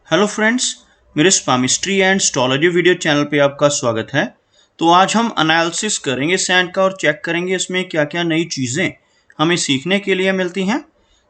Hello friends, मेरे स्पामिस्ट्री and astrology video channel पे आपका स्वागत है। तो आज हम एनालिसिस करेंगे सैंड का और चेक करेंगे इसमें क्या क्या नई चीज़ें हमें सीखने के लिए मिलती हैं।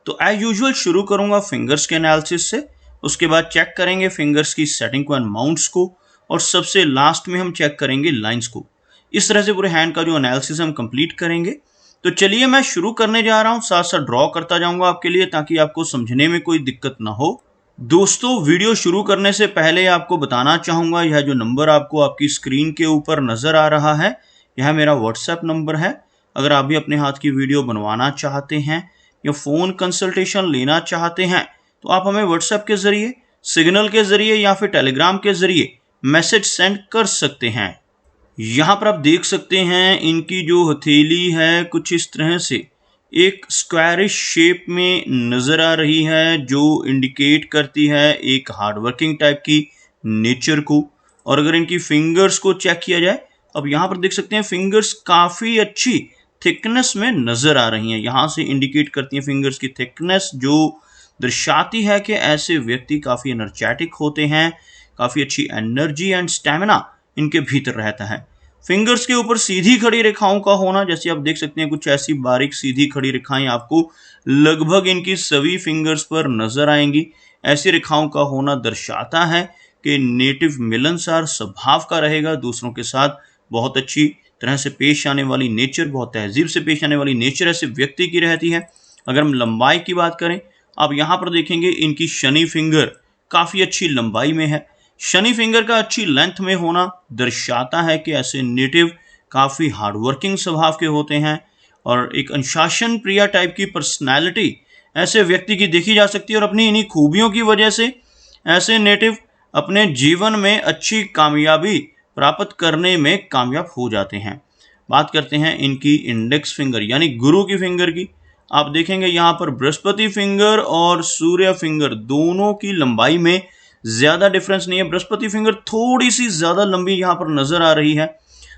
तो एज यूजुअल शुरू करूंगा फिंगर्स के एनालिसिस से, उसके बाद चेक करेंगे फिंगर्स की सेटिंग को एंड माउंट्स को, और सबसे लास्ट में हम चेक करेंगे लाइन्स को। इस तरह से पूरे हैंड का जो एनालिसिस हम कंप्लीट करेंगे। तो चलिए मैं शुरू करने जा रहा हूँ, साथ साथ ड्रॉ करता जाऊँगा आपके लिए ताकि आपको समझने में कोई दिक्कत ना हो। दोस्तों, वीडियो शुरू करने से पहले आपको बताना चाहूँगा, यह जो नंबर आपको आपकी स्क्रीन के ऊपर नज़र आ रहा है, यह मेरा व्हाट्सएप नंबर है। अगर आप भी अपने हाथ की वीडियो बनवाना चाहते हैं या फ़ोन कंसल्टेशन लेना चाहते हैं तो आप हमें व्हाट्सएप के ज़रिए, सिग्नल के ज़रिए या फिर टेलीग्राम के ज़रिए मैसेज सेंड कर सकते हैं। यहाँ पर आप देख सकते हैं इनकी जो हथेली है कुछ इस तरह से एक स्क्वायरिश शेप में नज़र आ रही है, जो इंडिकेट करती है एक हार्डवर्किंग टाइप की नेचर को। और अगर इनकी फिंगर्स को चेक किया जाए, अब यहाँ पर देख सकते हैं फिंगर्स काफ़ी अच्छी थिकनेस में नज़र आ रही हैं। यहाँ से इंडिकेट करती हैं फिंगर्स की थिकनेस, जो दर्शाती है कि ऐसे व्यक्ति काफ़ी एनर्जेटिक होते हैं, काफ़ी अच्छी एनर्जी एंड स्टेमिना इनके भीतर रहता है। फिंगर्स के ऊपर सीधी खड़ी रेखाओं का होना, जैसे आप देख सकते हैं कुछ ऐसी बारीक सीधी खड़ी रेखाएं आपको लगभग इनकी सभी फिंगर्स पर नजर आएंगी। ऐसी रेखाओं का होना दर्शाता है कि नेटिव मिलनसार स्वभाव का रहेगा, दूसरों के साथ बहुत अच्छी तरह से पेश आने वाली नेचर, बहुत तहजीब से पेश आने वाली नेचर ऐसे व्यक्ति की रहती है। अगर हम लंबाई की बात करें, आप यहाँ पर देखेंगे इनकी शनि फिंगर काफ़ी अच्छी लंबाई में है। शनि फिंगर का अच्छी लेंथ में होना दर्शाता है कि ऐसे नेटिव काफ़ी हार्डवर्किंग स्वभाव के होते हैं और एक अनुशासन प्रिय टाइप की पर्सनैलिटी ऐसे व्यक्ति की देखी जा सकती है। और अपनी इन्हीं खूबियों की वजह से ऐसे नेटिव अपने जीवन में अच्छी कामयाबी प्राप्त करने में कामयाब हो जाते हैं। बात करते हैं इनकी इंडेक्स फिंगर यानी गुरु की फिंगर की। आप देखेंगे यहाँ पर बृहस्पति फिंगर और सूर्य फिंगर दोनों की लंबाई में ज़्यादा डिफरेंस नहीं है। बृहस्पति फिंगर थोड़ी सी ज़्यादा लंबी यहाँ पर नज़र आ रही है।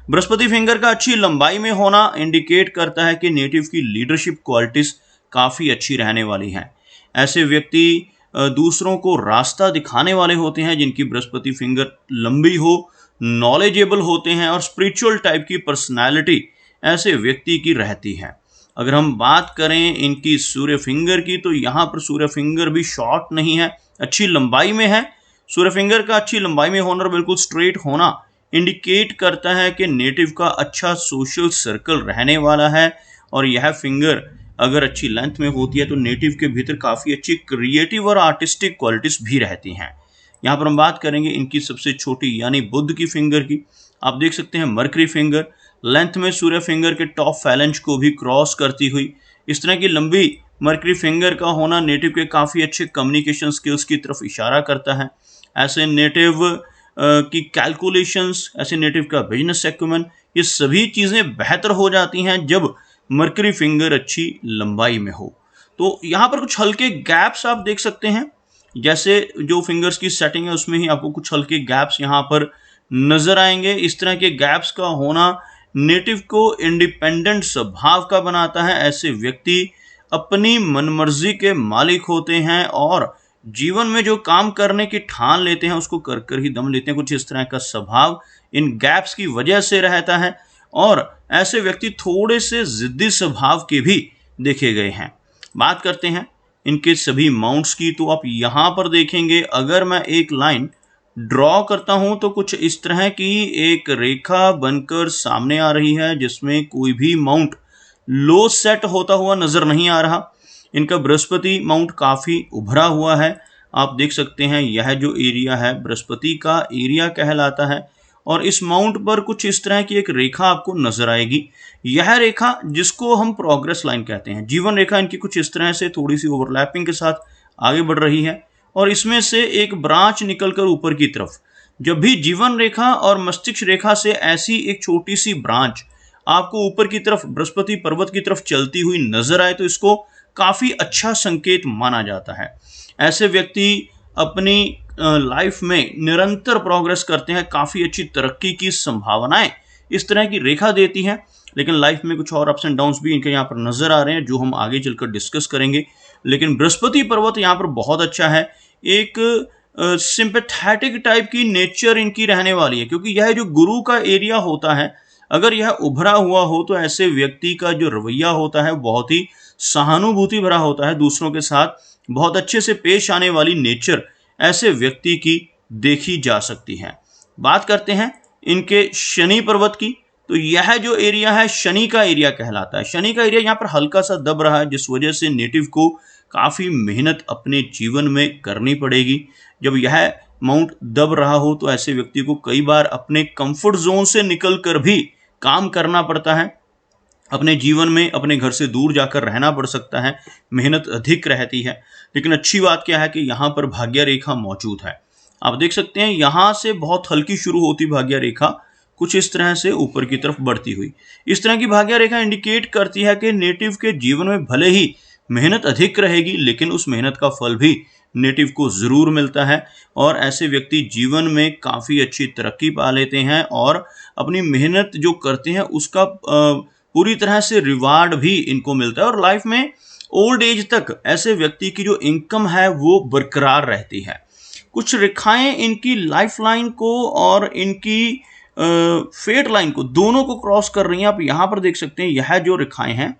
बृहस्पति फिंगर का अच्छी लंबाई में होना इंडिकेट करता है कि नेटिव की लीडरशिप क्वालिटीज़ काफ़ी अच्छी रहने वाली हैं। ऐसे व्यक्ति दूसरों को रास्ता दिखाने वाले होते हैं जिनकी बृहस्पति फिंगर लंबी हो, नॉलेजेबल होते हैं और स्पिरिचुअल टाइप की पर्सनैलिटी ऐसे व्यक्ति की रहती है। अगर हम बात करें इनकी सूर्य फिंगर की, तो यहाँ पर सूर्य फिंगर भी शॉर्ट नहीं है, अच्छी लंबाई में है। सूर्य फिंगर का अच्छी लंबाई में होना और बिल्कुल स्ट्रेट होना इंडिकेट करता है कि नेटिव का अच्छा सोशल सर्कल रहने वाला है। और यह फिंगर अगर अच्छी लेंथ में होती है तो नेटिव के भीतर काफ़ी अच्छी क्रिएटिव और आर्टिस्टिक क्वालिटीज़ भी रहती हैं। यहाँ पर हम बात करेंगे इनकी सबसे छोटी यानी बुध की फिंगर की। आप देख सकते हैं मरकरी फिंगर लेंथ में सूर्य फिंगर के टॉप फैलेंज को भी क्रॉस करती हुई। इस तरह की लंबी मरकरी फिंगर का होना नेटिव के काफ़ी अच्छे कम्युनिकेशन स्किल्स की तरफ इशारा करता है। ऐसे नेटिव की कैलकुलेशंस, ऐसे नेटिव का बिजनेस एक्यूमेन, ये सभी चीज़ें बेहतर हो जाती हैं जब मरकरी फिंगर अच्छी लंबाई में हो। तो यहाँ पर कुछ हल्के गैप्स आप देख सकते हैं, जैसे जो फिंगर्स की सेटिंग है उसमें ही आपको कुछ हल्के गैप्स यहाँ पर नज़र आएंगे। इस तरह के गैप्स का होना नेटिव को इंडिपेंडेंट स्वभाव का बनाता है। ऐसे व्यक्ति अपनी मनमर्जी के मालिक होते हैं और जीवन में जो काम करने की ठान लेते हैं उसको कर कर ही दम लेते हैं। कुछ इस तरह का स्वभाव इन गैप्स की वजह से रहता है और ऐसे व्यक्ति थोड़े से जिद्दी स्वभाव के भी देखे गए हैं। बात करते हैं इनके सभी माउंट्स की, तो आप यहाँ पर देखेंगे अगर मैं एक लाइन ड्रॉ करता हूँ तो कुछ इस तरह की एक रेखा बनकर सामने आ रही है जिसमें कोई भी माउंट लो सेट होता हुआ नज़र नहीं आ रहा। इनका बृहस्पति माउंट काफ़ी उभरा हुआ है। आप देख सकते हैं यह जो एरिया है बृहस्पति का एरिया कहलाता है और इस माउंट पर कुछ इस तरह की एक रेखा आपको नज़र आएगी। यह रेखा जिसको हम प्रोग्रेस लाइन कहते हैं, जीवन रेखा इनकी कुछ इस तरह से थोड़ी सी ओवरलैपिंग के साथ आगे बढ़ रही है और इसमें से एक ब्रांच निकलकर ऊपर की तरफ। जब भी जीवन रेखा और मस्तिष्क रेखा से ऐसी एक छोटी सी ब्रांच आपको ऊपर की तरफ बृहस्पति पर्वत की तरफ चलती हुई नजर आए तो इसको काफ़ी अच्छा संकेत माना जाता है। ऐसे व्यक्ति अपनी लाइफ में निरंतर प्रोग्रेस करते हैं, काफ़ी अच्छी तरक्की की संभावनाएं इस तरह की रेखा देती हैं। लेकिन लाइफ में कुछ और अप्स एंड डाउन्स भी इनके यहाँ पर नज़र आ रहे हैं जो हम आगे चलकर डिस्कस करेंगे। लेकिन बृहस्पति पर्वत यहाँ पर बहुत अच्छा है। एक सिंपैथेटिक टाइप की नेचर इनकी रहने वाली है, क्योंकि यह जो गुरु का एरिया होता है, अगर यह उभरा हुआ हो तो ऐसे व्यक्ति का जो रवैया होता है बहुत ही सहानुभूति भरा होता है, दूसरों के साथ बहुत अच्छे से पेश आने वाली नेचर ऐसे व्यक्ति की देखी जा सकती है। बात करते हैं इनके शनि पर्वत की, तो यह जो एरिया है शनि का एरिया कहलाता है। शनि का एरिया यहाँ पर हल्का सा दब रहा है, जिस वजह से नेटिव को काफ़ी मेहनत अपने जीवन में करनी पड़ेगी। जब यह माउंट दब रहा हो तो ऐसे व्यक्ति को कई बार अपने कंफर्ट जोन से निकल कर भी काम करना पड़ता है, अपने जीवन में अपने घर से दूर जाकर रहना पड़ सकता है, मेहनत अधिक रहती है। लेकिन अच्छी बात क्या है कि यहाँ पर भाग्य रेखा मौजूद है। आप देख सकते हैं यहाँ से बहुत हल्की शुरू होती भाग्य रेखा कुछ इस तरह से ऊपर की तरफ बढ़ती हुई। इस तरह की भाग्य रेखा इंडिकेट करती है कि नेटिव के जीवन में भले ही मेहनत अधिक रहेगी, लेकिन उस मेहनत का फल भी नेटिव को ज़रूर मिलता है और ऐसे व्यक्ति जीवन में काफ़ी अच्छी तरक्की पा लेते हैं और अपनी मेहनत जो करते हैं उसका पूरी तरह से रिवार्ड भी इनको मिलता है और लाइफ में ओल्ड एज तक ऐसे व्यक्ति की जो इनकम है वो बरकरार रहती है। कुछ रेखाएं इनकी लाइफ लाइन को और इनकी फेट लाइन को दोनों को क्रॉस कर रही हैं। आप यहाँ पर देख सकते हैं यह जो रेखाएं हैं,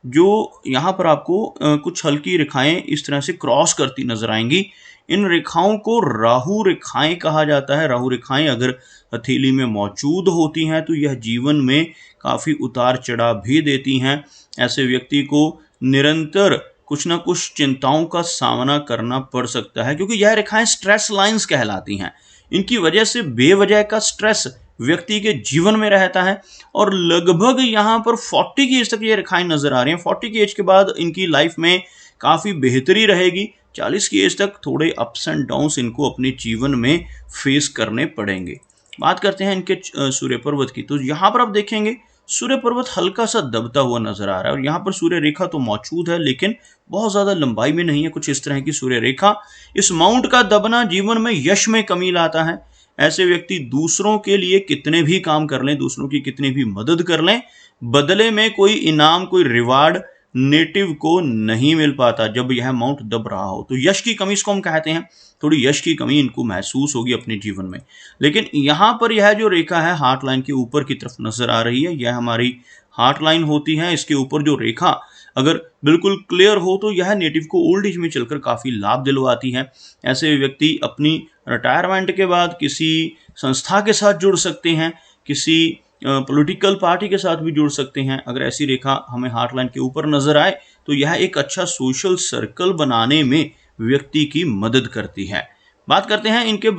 जो यहाँ पर आपको कुछ हल्की रेखाएं इस तरह से क्रॉस करती नजर आएंगी। इन रेखाओं को राहु रेखाएं कहा जाता है। राहु रेखाएं अगर हथेली में मौजूद होती हैं तो यह जीवन में काफ़ी उतार चढ़ाव भी देती हैं। ऐसे व्यक्ति को निरंतर कुछ ना कुछ चिंताओं का सामना करना पड़ सकता है, क्योंकि यह रेखाएं स्ट्रेस लाइंस कहलाती हैं। इनकी वजह से बेवजह का स्ट्रेस व्यक्ति के जीवन में रहता है और लगभग यहाँ पर 40 की एज तक ये रेखाएं नजर आ रही हैं। 40 की एज के बाद इनकी लाइफ में काफ़ी बेहतरी रहेगी। 40 की एज तक थोड़े अप्स एंड डाउन्स इनको अपने जीवन में फेस करने पड़ेंगे। बात करते हैं इनके सूर्य पर्वत की, तो यहाँ पर आप देखेंगे सूर्य पर्वत हल्का सा दबता हुआ नजर आ रहा है और यहाँ पर सूर्य रेखा तो मौजूद है लेकिन बहुत ज़्यादा लंबाई में नहीं है। कुछ इस तरह की सूर्य रेखा। इस माउंट का दबना जीवन में यश में कमी लाता है। ऐसे व्यक्ति दूसरों के लिए कितने भी काम कर लें, दूसरों की कितनी भी मदद कर लें, बदले में कोई इनाम कोई रिवार्ड नेटिव को नहीं मिल पाता जब यह माउंट दब रहा हो। तो यश की कमी इसको हम कहते हैं, थोड़ी यश की कमी इनको महसूस होगी अपने जीवन में। लेकिन यहाँ पर यह जो रेखा है हार्ट लाइन के ऊपर की तरफ नजर आ रही है, यह हमारी हार्ट लाइन होती है। इसके ऊपर जो रेखा अगर बिल्कुल क्लियर हो तो यह नेटिव को ओल्ड एज में चलकर काफ़ी लाभ दिलवाती है। ऐसे व्यक्ति अपनी रिटायरमेंट के बाद किसी संस्था के साथ जुड़ सकते हैं, किसी पॉलिटिकल पार्टी के साथ भी जुड़ सकते हैं। अगर ऐसी रेखा हमें हार्ट लाइन के ऊपर नजर आए तो यह एक अच्छा सोशल सर्कल बनाने में व्यक्ति की मदद करती है। बात करते हैं इनके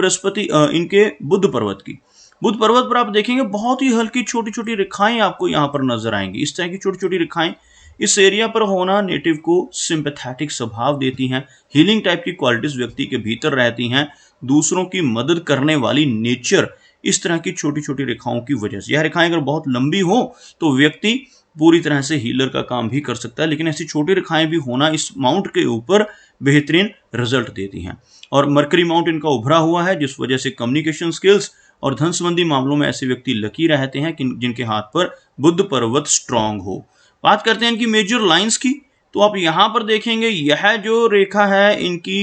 बुध पर्वत की। बुध पर्वत पर आप देखेंगे बहुत ही हल्की छोटी छोटी रेखाएं आपको यहाँ पर नजर आएंगी। इस तरह की छोटी छोटी रेखाएं इस एरिया पर होना नेटिव को सिंपैथेटिक स्वभाव देती हैं। हीलिंग टाइप की क्वालिटीज व्यक्ति के भीतर रहती हैं। दूसरों की मदद करने वाली नेचर इस तरह की छोटी छोटी रेखाओं की वजह से। यह रेखाएं अगर बहुत लंबी हो तो व्यक्ति पूरी तरह से हीलर का काम भी कर सकता है, लेकिन ऐसी छोटी रेखाएं भी होना इस माउंट के ऊपर बेहतरीन रिजल्ट देती हैं। और मरकरी माउंट इनका उभरा हुआ है, जिस वजह से कम्युनिकेशन स्किल्स और धन संबंधी मामलों में ऐसे व्यक्ति लकी रहते हैं जिनके हाथ पर बुध पर्वत स्ट्रांग हो। बात करते हैं इनकी मेजर लाइंस की, तो आप यहाँ पर देखेंगे यह जो रेखा है इनकी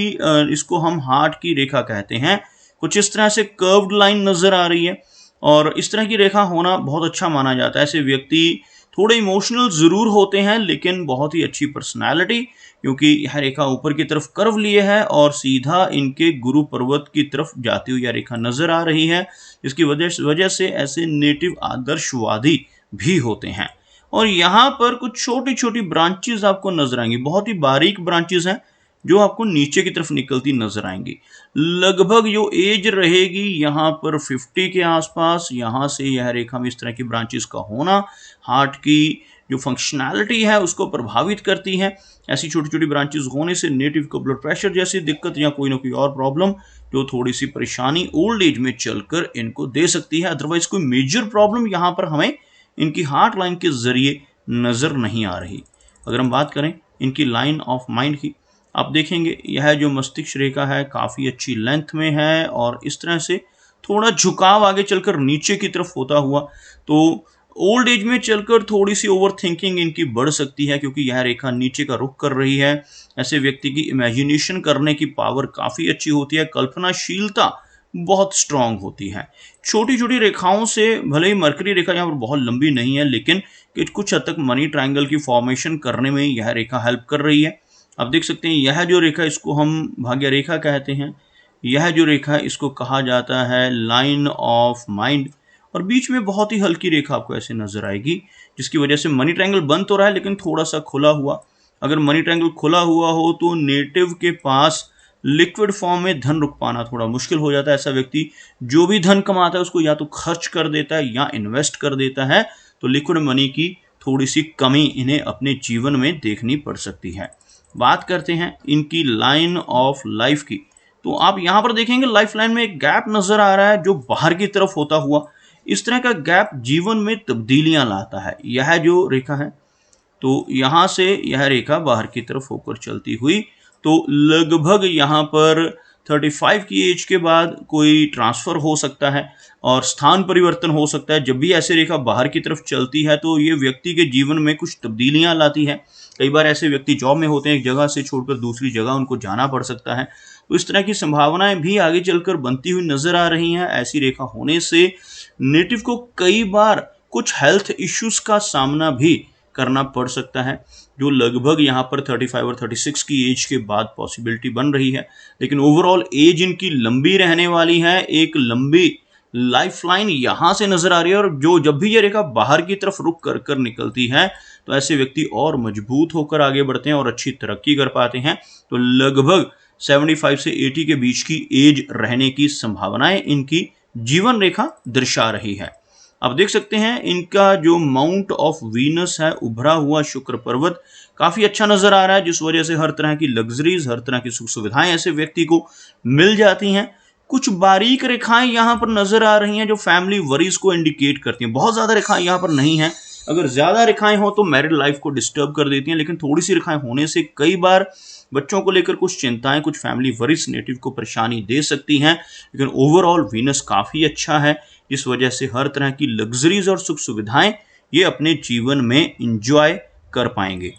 इसको हम हार्ट की रेखा कहते हैं। कुछ इस तरह से कर्व्ड लाइन नजर आ रही है और इस तरह की रेखा होना बहुत अच्छा माना जाता है। ऐसे व्यक्ति थोड़े इमोशनल जरूर होते हैं लेकिन बहुत ही अच्छी पर्सनालिटी, क्योंकि यह रेखा ऊपर की तरफ कर्व लिए है और सीधा इनके गुरु पर्वत की तरफ जाती हुई यह रेखा नजर आ रही है, जिसकी वजह से ऐसे नेटिव आदर्शवादी भी होते हैं। और यहाँ पर कुछ छोटी छोटी ब्रांचेस आपको नजर आएंगी, बहुत ही बारीक ब्रांचेस हैं जो आपको नीचे की तरफ निकलती नजर आएंगी। लगभग जो एज रहेगी यहाँ पर 50 के आसपास, यहाँ से यह रेखा में इस तरह की ब्रांचेस का होना हार्ट की जो फंक्शनैलिटी है उसको प्रभावित करती है। ऐसी छोटी छोटी ब्रांचेस होने से नेटिव को ब्लड प्रेशर जैसी दिक्कत या कोई ना कोई और प्रॉब्लम जो थोड़ी सी परेशानी ओल्ड एज में चलकर इनको दे सकती है। अदरवाइज कोई मेजर प्रॉब्लम यहाँ पर हमें इनकी हार्ट लाइन के जरिए नजर नहीं आ रही। अगर हम बात करें इनकी लाइन ऑफ माइंड की, आप देखेंगे यह जो मस्तिष्क रेखा है काफ़ी अच्छी लेंथ में है और इस तरह से थोड़ा झुकाव आगे चलकर नीचे की तरफ होता हुआ, तो ओल्ड एज में चलकर थोड़ी सी ओवर थिंकिंग इनकी बढ़ सकती है, क्योंकि यह रेखा नीचे का रुख कर रही है। ऐसे व्यक्ति की इमेजिनेशन करने की पावर काफ़ी अच्छी होती है, कल्पनाशीलता बहुत स्ट्रांग होती है। छोटी छोटी रेखाओं से, भले ही मरकरी रेखा यहाँ पर बहुत लंबी नहीं है, लेकिन कुछ हद तक मनी ट्रायंगल की फॉर्मेशन करने में यह रेखा हेल्प कर रही है। आप देख सकते हैं यह जो रेखा, इसको हम भाग्य रेखा कहते हैं। यह जो रेखा इसको कहा जाता है लाइन ऑफ माइंड, और बीच में बहुत ही हल्की रेखा आपको ऐसे नजर आएगी, जिसकी वजह से मनी ट्रायंगल बन तो रहा है लेकिन थोड़ा सा खुला हुआ। अगर मनी ट्रायंगल खुला हुआ हो तो नेटिव के पास लिक्विड फॉर्म में धन रुक पाना थोड़ा मुश्किल हो जाता है। ऐसा व्यक्ति जो भी धन कमाता है उसको या तो खर्च कर देता है या इन्वेस्ट कर देता है, तो लिक्विड मनी की थोड़ी सी कमी इन्हें अपने जीवन में देखनी पड़ सकती है। बात करते हैं इनकी लाइन ऑफ लाइफ की, तो आप यहाँ पर देखेंगे लाइफ लाइन में एक गैप नजर आ रहा है जो बाहर की तरफ होता हुआ। इस तरह का गैप जीवन में तब्दीलियां लाता है। यह जो रेखा है, तो यहाँ से यह रेखा बाहर की तरफ होकर चलती हुई, तो लगभग यहाँ पर 35 की एज के बाद कोई ट्रांसफर हो सकता है और स्थान परिवर्तन हो सकता है। जब भी ऐसी रेखा बाहर की तरफ चलती है तो ये व्यक्ति के जीवन में कुछ तब्दीलियां लाती है। कई बार ऐसे व्यक्ति जॉब में होते हैं, एक जगह से छोड़कर दूसरी जगह उनको जाना पड़ सकता है, तो इस तरह की संभावनाएं भी आगे चलकर बनती हुई नजर आ रही हैं। ऐसी रेखा होने से नेटिव को कई बार कुछ हेल्थ इश्यूज का सामना भी करना पड़ सकता है, जो लगभग यहाँ पर 35 और 36 की एज के बाद पॉसिबिलिटी बन रही है। लेकिन ओवरऑल एज इनकी लंबी रहने वाली है, एक लंबी लाइफ लाइन यहाँ से नजर आ रही है, और जो जब भी ये रेखा बाहर की तरफ रुक कर कर निकलती है तो ऐसे व्यक्ति और मजबूत होकर आगे बढ़ते हैं और अच्छी तरक्की कर पाते हैं। तो लगभग 75 से 80 के बीच की एज रहने की संभावनाएं इनकी जीवन रेखा दर्शा रही है। आप देख सकते हैं इनका जो माउंट ऑफ वीनस है, उभरा हुआ शुक्र पर्वत, काफी अच्छा नजर आ रहा है, जिस वजह से हर तरह की लग्जरीज, हर तरह की सुख सुविधाएं ऐसे व्यक्ति को मिल जाती हैं। कुछ बारीक रेखाएं यहाँ पर नजर आ रही हैं जो फैमिली वरीज को इंडिकेट करती हैं। बहुत ज्यादा रेखाएं यहाँ पर नहीं है। अगर ज्यादा रेखाएं हो तो मैरिड लाइफ को डिस्टर्ब कर देती हैं, लेकिन थोड़ी सी रेखाएं होने से कई बार बच्चों को लेकर कुछ चिंताएं, कुछ फैमिली वरीज नेटिव को परेशानी दे सकती हैं। लेकिन ओवरऑल वीनस काफी अच्छा है, इस वजह से हर तरह की लग्जरीज और सुख सुविधाएं ये अपने जीवन में एंजॉय कर पाएंगे।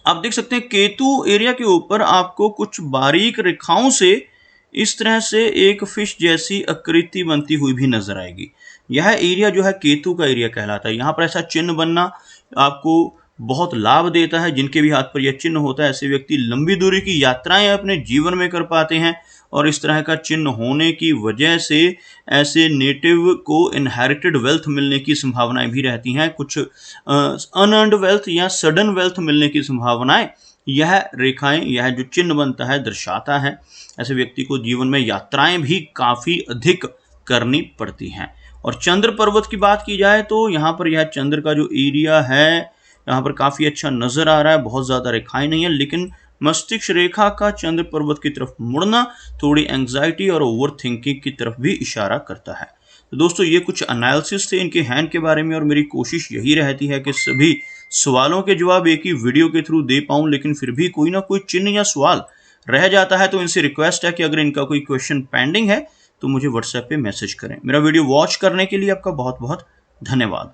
आप देख सकते हैं केतु एरिया के ऊपर आपको कुछ बारीक रेखाओं से इस तरह से एक फिश जैसी आकृति बनती हुई भी नजर आएगी। यह एरिया जो है केतु का एरिया कहलाता है। यहाँ पर ऐसा चिन्ह बनना आपको बहुत लाभ देता है। जिनके भी हाथ पर यह चिन्ह होता है, ऐसे व्यक्ति लंबी दूरी की यात्राएं अपने जीवन में कर पाते हैं, और इस तरह का चिन्ह होने की वजह से ऐसे नेटिव को इनहेरिटेड वेल्थ मिलने की संभावनाएं भी रहती हैं। कुछ अनअर्न्ड वेल्थ या सडन वेल्थ मिलने की संभावनाएं यह रेखाएं, यह जो चिन्ह बनता है दर्शाता है। ऐसे व्यक्ति को जीवन में यात्राएं भी काफी अधिक करनी पड़ती हैं। और चंद्र पर्वत की बात की जाए तो यहाँ पर यह चंद्र का जो एरिया है यहाँ पर काफी अच्छा नजर आ रहा है। बहुत ज्यादा रेखाएं नहीं है, लेकिन मस्तिष्क रेखा का चंद्र पर्वत की तरफ मुड़ना थोड़ी एंग्जाइटी और ओवर थिंकिंग की तरफ भी इशारा करता है। तो दोस्तों ये कुछ एनालिसिस थे इनके हैंड के बारे में, और मेरी कोशिश यही रहती है कि सभी सवालों के जवाब एक ही वीडियो के थ्रू दे पाऊं, लेकिन फिर भी कोई ना कोई चिन्ह या सवाल रह जाता है। तो इनसे रिक्वेस्ट है कि अगर इनका कोई क्वेश्चन पेंडिंग है तो मुझे व्हाट्सएप पे मैसेज करें। मेरा वीडियो वॉच करने के लिए आपका बहुत बहुत धन्यवाद।